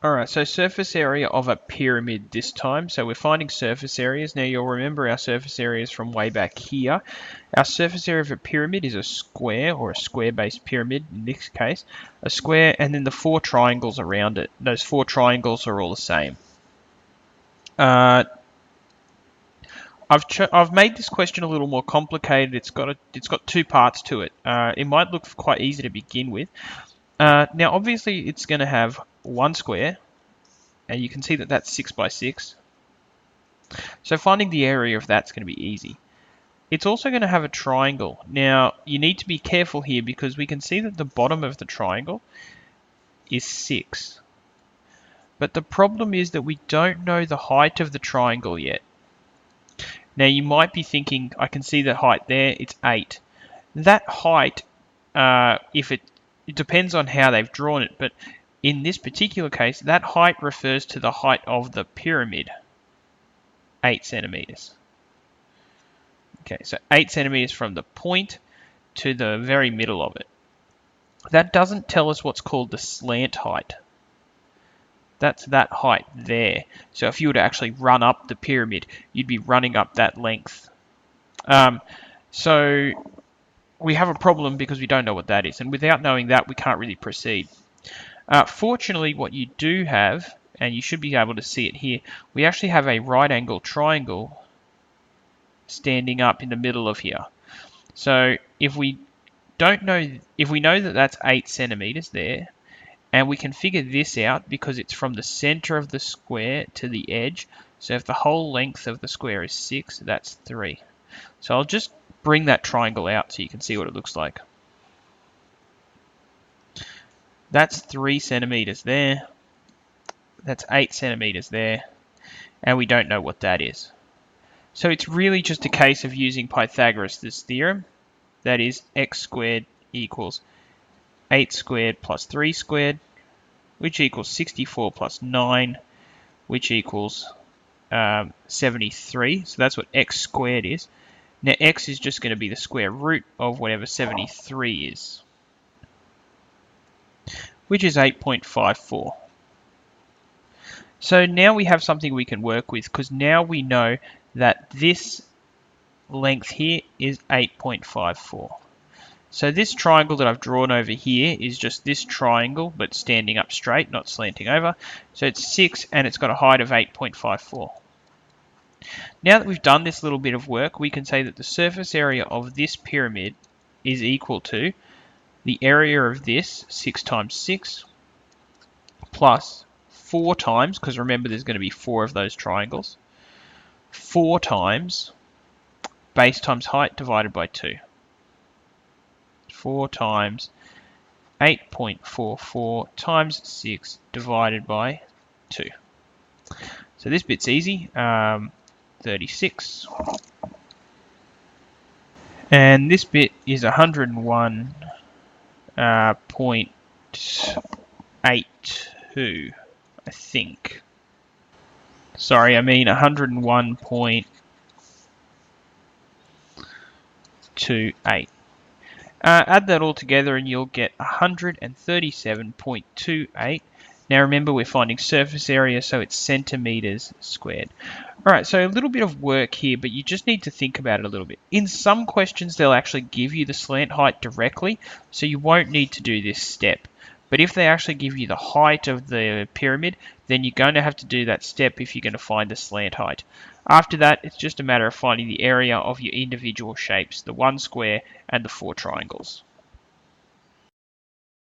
Alright, so surface area of a pyramid this time. So we're finding surface areas. Now you'll remember our surface areas from way back here. Our surface area of a pyramid is a square, or a square-based pyramid in this case. A square and then the 4 triangles around it. Those 4 triangles are all the same. I've made this question a little more complicated. It's got 2 parts to it. It might look quite easy to begin with. Now obviously it's going to have one square, and you can see that that's 6 by 6. So finding the area of that's going to be easy. It's also going to have a triangle. Now you need to be careful here because we can see that the bottom of the triangle is 6. But the problem is that we don't know the height of the triangle yet. Now you might be thinking, I can see the height there, it's 8. That height, it depends on how they've drawn it, but in this particular case, that height refers to the height of the pyramid, 8 centimeters. Okay, so 8 centimeters from the point to the very middle of it. That doesn't tell us what's called the slant height. That's that height there. So if you were to actually run up the pyramid, you'd be running up that length. So we have a problem because we don't know what that is. And without knowing that, we can't really proceed. Fortunately, what you do have, and you should be able to see it here, we actually have a right angle triangle standing up in the middle of here. So if we know that that's 8 centimeters there, and we can figure this out because it's from the center of the square to the edge. So if the whole length of the square is 6, that's 3. So I'll just bring that triangle out so you can see what it looks like. That's 3 centimeters there. That's 8 centimeters there. And we don't know what that is. So it's really just a case of using Pythagoras' theorem. That is, x squared equals 8 squared plus 3 squared, which equals 64 plus 9, which equals 73. So that's what x squared is. Now x is just going to be the square root of whatever 73 is, which is 8.54. So now we have something we can work with because now we know that this length here is 8.54. So this triangle that I've drawn over here is just this triangle, but standing up straight, not slanting over. So it's 6 and it's got a height of 8.54. Now that we've done this little bit of work, we can say that the surface area of this pyramid is equal to the area of this, 6 times 6, plus 4 times, because remember there's going to be 4 of those triangles, 4 times base times height divided by 2. 4 times 8.44 times 6 divided by 2. So this bit's easy, 36. And this bit is 101.82, I think. Sorry, I mean 101.28. Add that all together and you'll get 137.28. Now remember we're finding surface area, so it's centimeters squared. Alright, so a little bit of work here, but you just need to think about it a little bit. In some questions they'll actually give you the slant height directly, so you won't need to do this step. But if they actually give you the height of the pyramid, then you're going to have to do that step if you're going to find the slant height. After that, it's just a matter of finding the area of your individual shapes, the one square and the 4 triangles.